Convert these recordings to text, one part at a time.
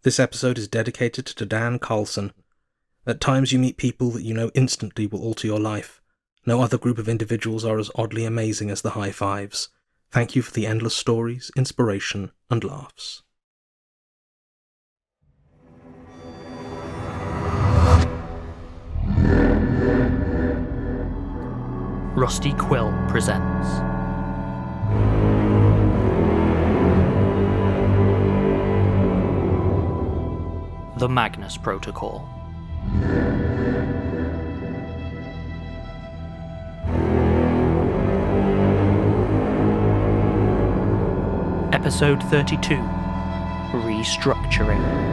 This episode is dedicated to Dan Carlson. At times you meet people that you know instantly will alter your life. No other group of individuals are as oddly amazing as the High Fives. Thank you for the endless stories, inspiration, and laughs. Rusty Quill presents The Magnus Protocol. Episode 32, Restructuring.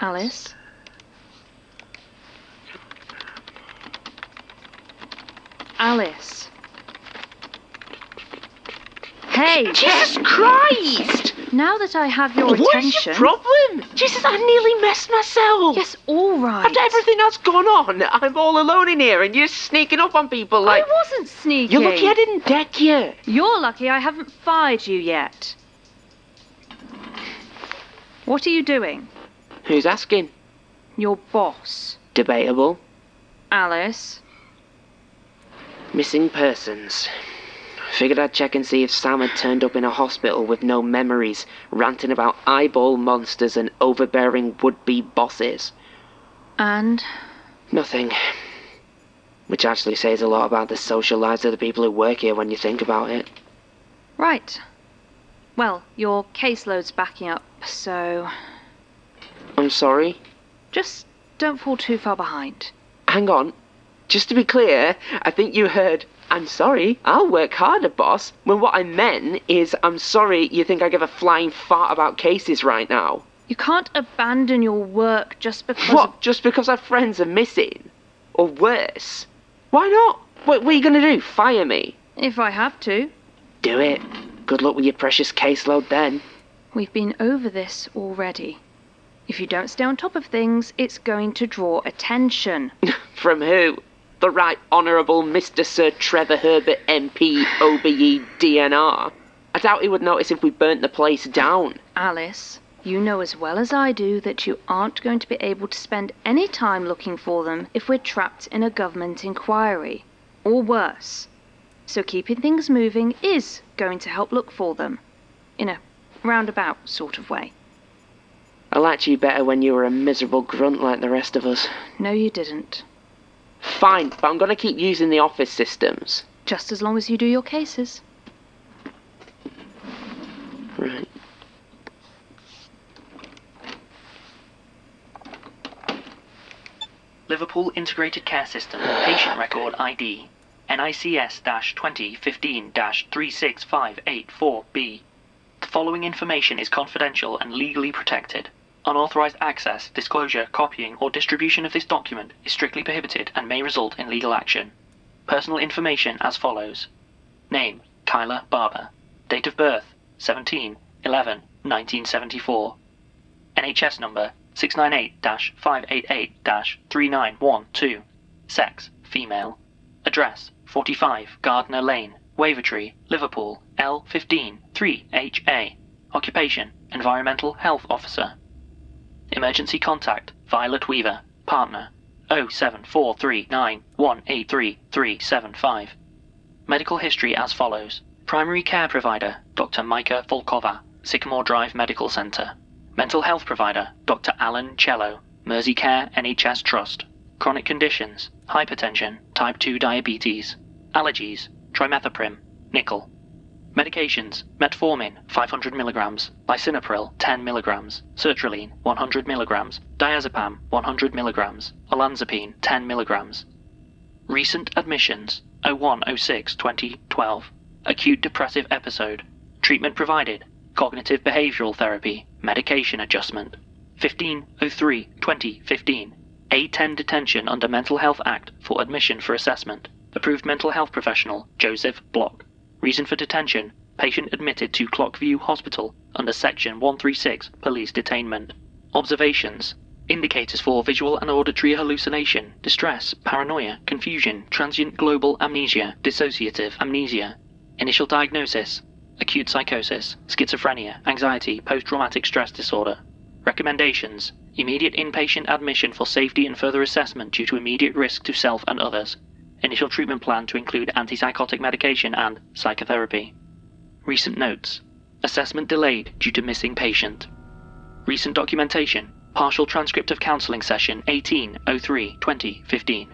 Alice? Alice? Hey! Jesus Christ! Now that I have your What's attention... your problem? Jesus, I nearly messed myself! Yes, all right. After everything that's gone on, I'm all alone in here and you're sneaking up on people like... I wasn't sneaking. You're lucky I didn't deck you. You're lucky I haven't fired you yet. What are you doing? Who's asking? Your boss. Debatable. Alice? Missing persons. Figured I'd check and see if Sam had turned up in a hospital with no memories, ranting about eyeball monsters and overbearing would-be bosses. And? Nothing. Which actually says a lot about the social lives of the people who work here when you think about it. Right. Well, your caseload's backing up, so... I'm sorry? Just don't fall too far behind. Hang on. Just to be clear, I think you heard, I'm sorry, I'll work harder, boss, when what I meant is, I'm sorry you think I give a flying fart about cases right now. You can't abandon your work just because... What? Just because our friends are missing? Or worse? Why not? What are you going to do? Fire me? If I have to. Do it. Good luck with your precious caseload then. We've been over this already. If you don't stay on top of things, it's going to draw attention. From who? The Right Honourable Mr. Sir Trevor Herbert MP OBE DNR. I doubt he would notice if we burnt the place down. Alice, you know as well as I do that you aren't going to be able to spend any time looking for them if we're trapped in a government inquiry. Or worse. So keeping things moving is going to help look for them. In a roundabout sort of way. I liked you better when you were a miserable grunt like the rest of us. No, you didn't. Fine, but I'm going to keep using the office systems. Just as long as you do your cases. Right. Liverpool Integrated Care System Patient Record ID NICS-2015-36584B. The following information is confidential and legally protected. Unauthorized access, disclosure, copying, or distribution of this document is strictly prohibited and may result in legal action. Personal information as follows. Name, Kyla Barber. Date of birth, 17/11/1974. NHS number, 698-588-3912. Sex, female. Address, 45 Gardner Lane, Wavertree, Liverpool, L15 3HA. Occupation, Environmental Health Officer. Emergency contact, Violet Weaver, partner, 07439183375. Medical history as follows. Primary care provider, Dr. Micah Volkova, Sycamore Drive Medical Centre. Mental health provider, Dr. Alan Cello, Merseycare NHS Trust. Chronic conditions: hypertension, type 2 diabetes. Allergies: trimethoprim, Nicole. Medications: metformin 500 mg, lisinopril 10 mg, sertraline 100 mg, diazepam 100 mg, olanzapine 10 mg. Recent admissions: 01/06/2012. Acute depressive episode. Treatment provided: cognitive behavioral therapy, medication adjustment. 15/03/2015. A10 detention under Mental Health Act for admission for assessment. Approved mental health professional Joseph Block. Reason for detention: patient admitted to Clockview Hospital under Section 136 Police Detainment. Observations: indicators for visual and auditory hallucination, distress, paranoia, confusion, transient global amnesia, dissociative amnesia. Initial diagnosis: acute psychosis, schizophrenia, anxiety, post-traumatic stress disorder. Recommendations: immediate inpatient admission for safety and further assessment due to immediate risk to self and others. Initial treatment plan to include antipsychotic medication and psychotherapy. Recent notes: assessment delayed due to missing patient. Recent documentation: partial transcript of counselling session 18/03/2015.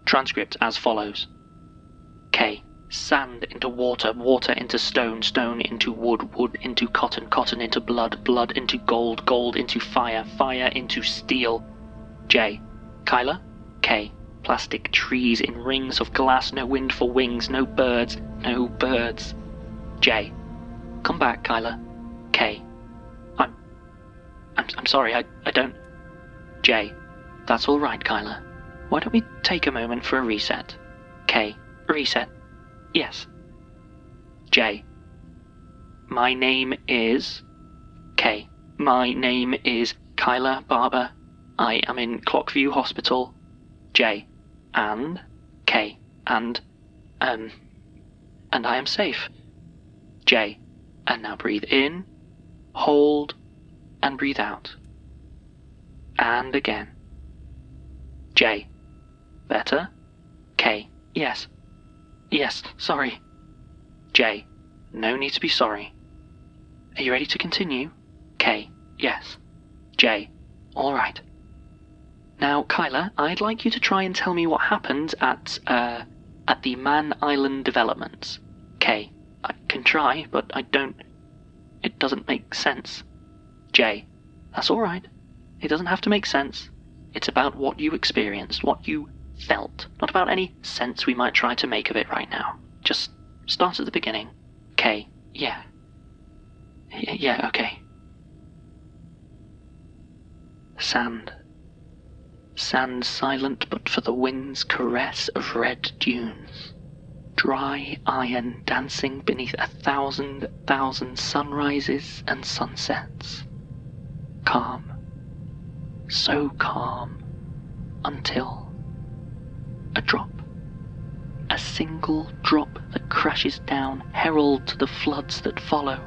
Transcript as follows. K. Sand into water, water into stone, stone into wood, wood into cotton, cotton into blood, blood into gold, gold into fire, fire into steel. J. Kyla. K. Plastic trees in rings of glass, no wind for wings, no birds, no birds. J. Come back, Kyla. K. I'm sorry, I don't... J. That's all right, Kyla. Why don't we take a moment for a reset? K. Reset. Yes. J. My name is... K. My name is Kyla Barber. I am in Clockview Hospital. J. And... K. And I am safe. J. And now breathe in, hold, and breathe out. And again. J. Better? K. Yes. Yes, sorry. J. No need to be sorry. Are you ready to continue? K. Yes. J. All right. Now, Kyla, I'd like you to try and tell me what happened at the Man Island developments. K. I can try, but it doesn't make sense. J. That's all right. It doesn't have to make sense. It's about what you experienced, what you felt, not about any sense we might try to make of it right now. Just start at the beginning. K. Yeah. Yeah, okay. Sand. Sand silent but for the wind's caress of red dunes. Dry iron dancing beneath 1,000,000 sunrises and sunsets. Calm. So calm. Until... a drop. A single drop that crashes down, herald to the floods that follow.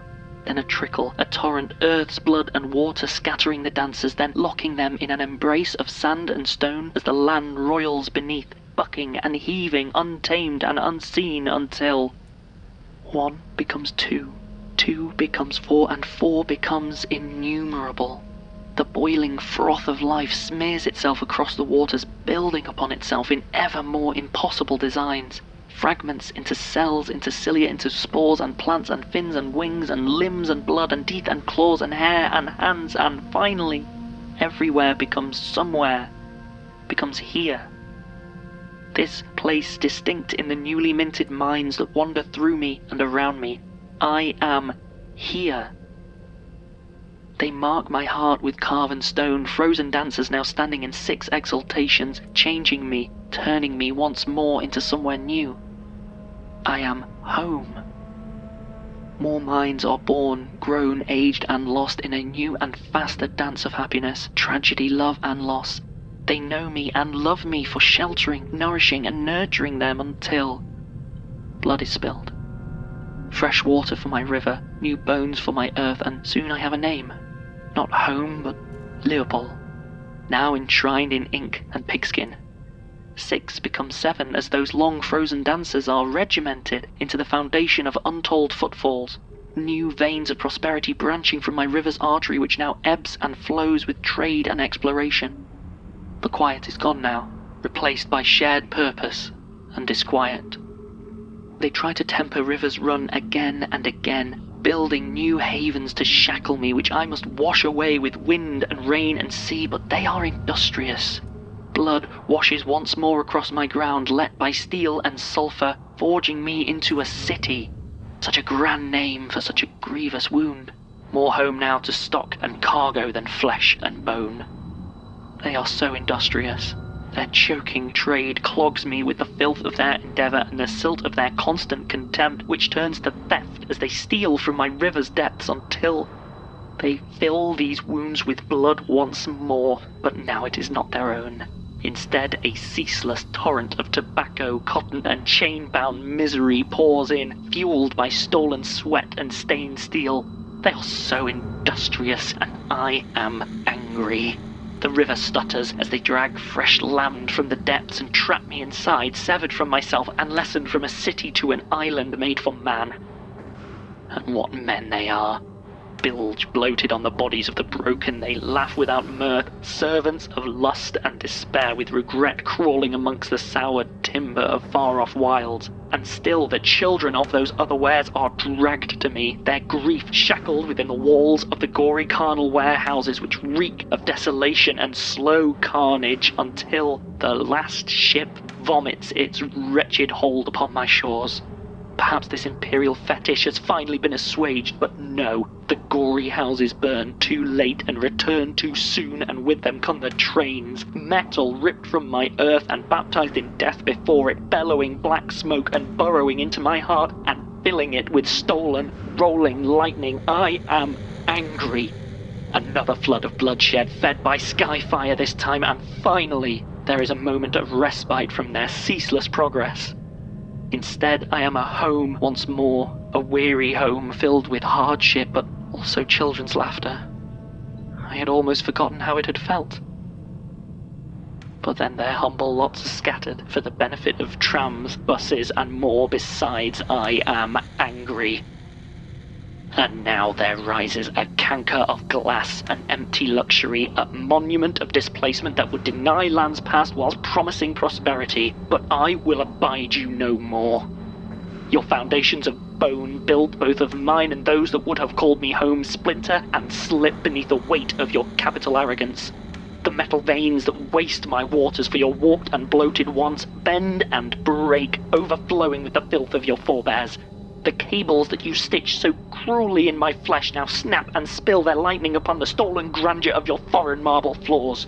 Then a trickle, a torrent, earth's blood and water scattering the dancers, then locking them in an embrace of sand and stone as the land roils beneath, bucking and heaving, untamed and unseen, until 1 becomes 2, 2 becomes 4, and 4 becomes innumerable. The boiling froth of life smears itself across the waters, building upon itself in ever more impossible designs. Fragments into cells, into cilia, into spores and plants and fins and wings and limbs and blood and teeth and claws and hair and hands, and finally, everywhere becomes somewhere, becomes here. This place distinct in the newly minted minds that wander through me and around me. I am here. They mark my heart with carven stone, frozen dancers now standing in 6 exaltations, changing me, turning me once more into somewhere new. I am home. More minds are born, grown, aged and lost in a new and faster dance of happiness, tragedy, love and loss. They know me and love me for sheltering, nourishing and nurturing them until blood is spilled. Fresh water for my river, new bones for my earth, and soon I have a name. Not home, but Leopold, now enshrined in ink and pigskin. 6 becomes 7 as those long frozen dancers are regimented into the foundation of untold footfalls, new veins of prosperity branching from my river's artery which now ebbs and flows with trade and exploration. The quiet is gone now, replaced by shared purpose and disquiet. They try to temper rivers run again and again, building new havens to shackle me, which I must wash away with wind and rain and sea, but they are industrious. Blood washes once more across my ground, let by steel and sulphur, forging me into a city. Such a grand name for such a grievous wound. More home now to stock and cargo than flesh and bone. They are so industrious. Their choking trade clogs me with the filth of their endeavour and the silt of their constant contempt, which turns to theft as they steal from my river's depths until they fill these wounds with blood once more, but now it is not their own. Instead, a ceaseless torrent of tobacco, cotton, and chain-bound misery pours in, fueled by stolen sweat and stained steel. They are so industrious, and I am angry. The river stutters as they drag fresh land from the depths and trap me inside, severed from myself and lessened from a city to an island made for man. And what men they are. Bilge bloated on the bodies of the broken, they laugh without mirth, servants of lust and despair, with regret crawling amongst the soured timber of far-off wilds. And still the children of those otherwares are dragged to me, their grief shackled within the walls of the gory carnal warehouses which reek of desolation and slow carnage, until the last ship vomits its wretched hold upon my shores. Perhaps this imperial fetish has finally been assuaged, but no, the gory houses burn too late and return too soon, and with them come the trains, metal ripped from my earth and baptized in death before it, bellowing black smoke and burrowing into my heart and filling it with stolen, rolling lightning. I am angry. Another flood of bloodshed, fed by skyfire this time, and finally there is a moment of respite from their ceaseless progress. Instead, I am a home once more, a weary home filled with hardship, but also children's laughter. I had almost forgotten how it had felt. But then their humble lots are scattered for the benefit of trams, buses, and more besides. I am angry. And now there rises a canker of glass, an empty luxury, a monument of displacement that would deny lands past whilst promising prosperity. But I will abide you no more. Your foundations of bone, built both of mine and those that would have called me home, splinter and slip beneath the weight of your capital arrogance. The metal veins that waste my waters for your warped and bloated wants bend and break, overflowing with the filth of your forebears. The cables that you stitch so cruelly in my flesh now snap and spill their lightning upon the stolen grandeur of your foreign marble floors.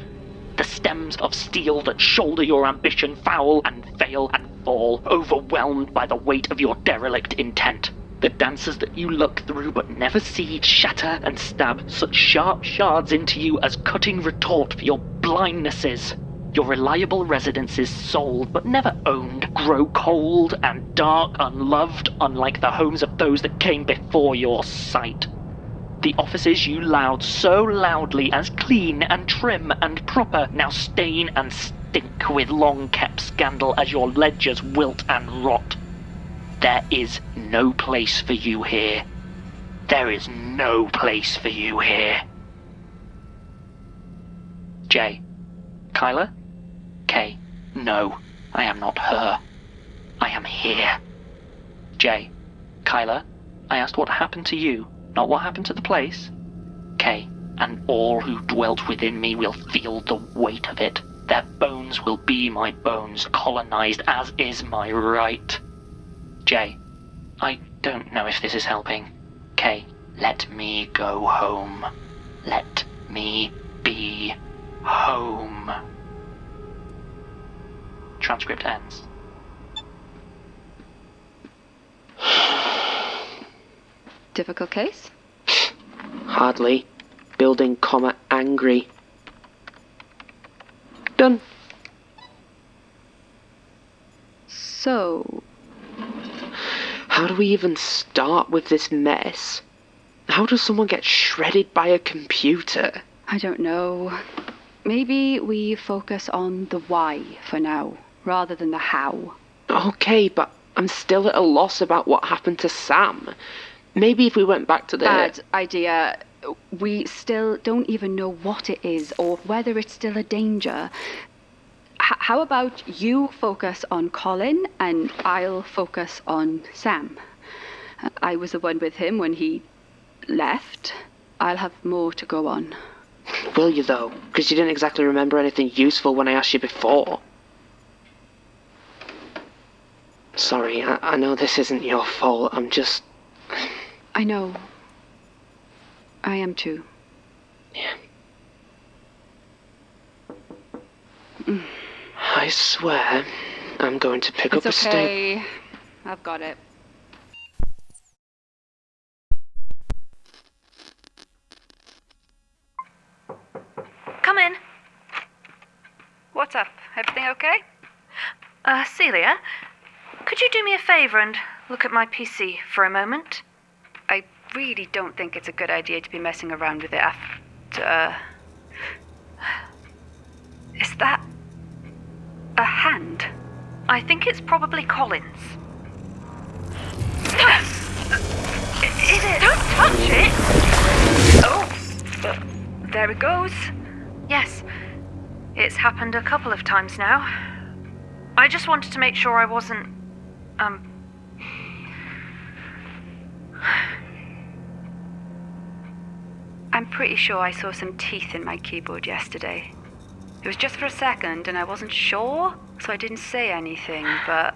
The stems of steel that shoulder your ambition foul and fail and fall, overwhelmed by the weight of your derelict intent. The dancers that you look through but never see shatter and stab such sharp shards into you as cutting retort for your blindnesses. Your reliable residences sold but never owned grow cold and dark, unloved, unlike the homes of those that came before your sight. The offices you loud so loudly as clean and trim and proper now stain and stink with long-kept scandal as your ledgers wilt and rot. There is no place for you here. There is no place for you here. J. Kyla? K. No, I am not her. I am here. J. Kyla, I asked what happened to you, not what happened to the place. K. And all who dwelt within me will feel the weight of it. Their bones will be my bones, colonized as is my right. J. I don't know if this is helping. K. Let me go home. Let me be home. Transcript ends. Difficult case? Hardly. Building, angry. Done. So... How do we even start with this mess? How does someone get shredded by a computer? I don't know. Maybe we focus on the why for now, rather than the how. Okay, but I'm still at a loss about what happened to Sam. Maybe if we went back to the... Bad idea. We still don't even know what it is or whether it's still a danger. How about you focus on Colin and I'll focus on Sam? I was the one with him when he left. I'll have more to go on. Will you, though? Because you didn't exactly remember anything useful when I asked you before. Sorry, I know this isn't your fault. I'm just... I know. I am too. Yeah. I swear I'm going to pick up a stick. It's okay. I've got it. Come in. What's up? Everything okay? Celia, could you do me a favour and look at my PC for a moment? I really don't think it's a good idea to be messing around with it after... Is that... a hand? I think it's probably Colin's. Is it? Don't touch it! Oh! There it goes. Yes. It's happened a couple of times now. I just wanted to make sure I wasn't... I'm pretty sure I saw some teeth in my keyboard yesterday. It was just for a second and I wasn't sure, so I didn't say anything, but...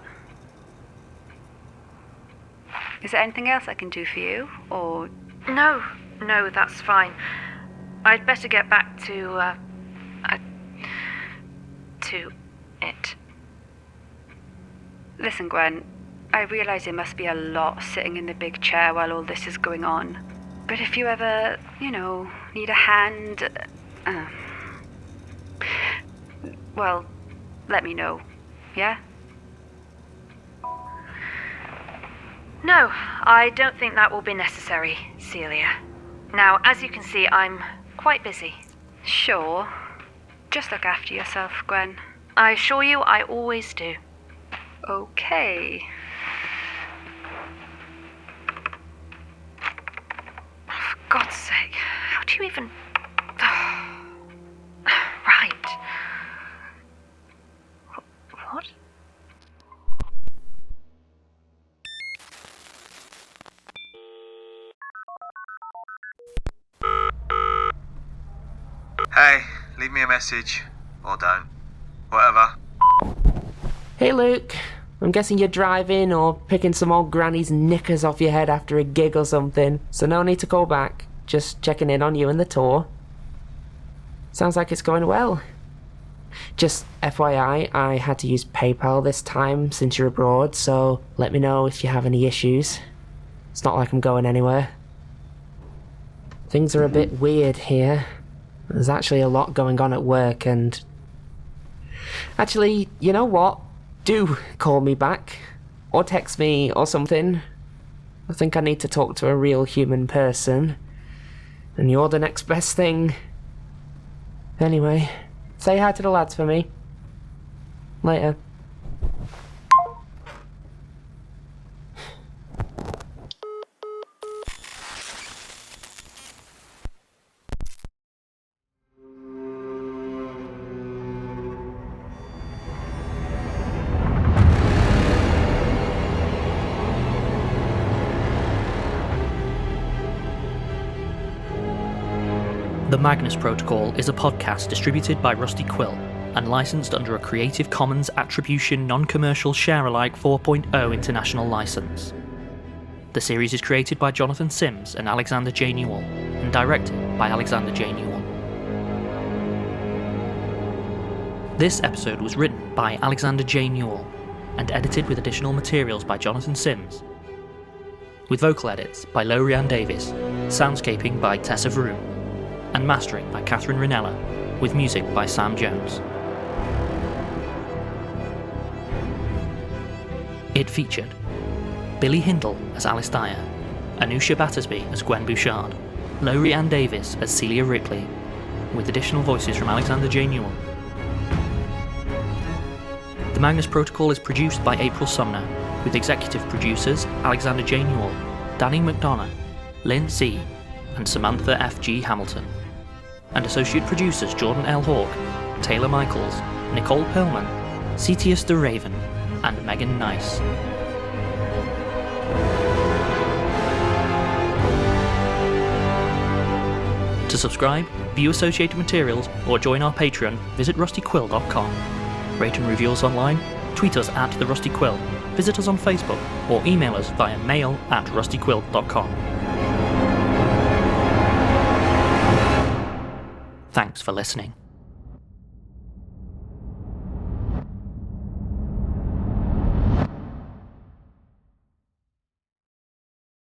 Is there anything else I can do for you, or... No, that's fine. I'd better get back to it. Listen, Gwen, I realise it must be a lot sitting in the big chair while all this is going on. But if you ever, need a hand... well, let me know, yeah? No, I don't think that will be necessary, Celia. Now, as you can see, I'm quite busy. Sure. Just look after yourself, Gwen. I assure you I always do. Okay. For God's sake, how do you even... Right. What? Hey, leave me a message. Or don't. Whatever. Hey, Luke. I'm guessing you're driving or picking some old granny's knickers off your head after a gig or something, so no need to call back. Just checking in on you and the tour. Sounds like it's going well. Just FYI, I had to use PayPal this time since you're abroad, so let me know if you have any issues. It's not like I'm going anywhere. Things are a bit weird here. There's actually a lot going on at work and... Actually, you know what? Do call me back. Or text me or something. I think I need to talk to a real human person. And you're the next best thing. Anyway, say hi to the lads for me. Later. The Magnus Protocol is a podcast distributed by Rusty Quill and licensed under a Creative Commons Attribution Non-Commercial Share-alike 4.0 international license. The series is created by Jonathan Sims and Alexander J. Newall and directed by Alexander J. Newall. This episode was written by Alexander J. Newall and edited with additional materials by Jonathan Sims, with vocal edits by Lowri and Davies, soundscaping by Tessa Vroom, and mastering by Catherine Rinella, with music by Sam Jones. It featured Billie Hindle as Alice Dyer, Anusia Battersby as Gwen Bouchard, Lowri and Davies as Celia Ripley, with additional voices from Alexander J. Newall. The Magnus Protocol is produced by April Sumner, with executive producers Alexander J. Newall, Dani McDonough, Linn C., and Samantha F. G. Hamilton, and associate producers Jordan L. Hawke, Taylor Michaels, Nicole Perlman, Cetius the Raven, and Megan Nice. To subscribe, view associated materials, or join our Patreon, visit rustyquill.com. Rate and review us online, tweet us at The Rusty Quill, visit us on Facebook, or email us via mail@rustyquill.com. Thanks for listening.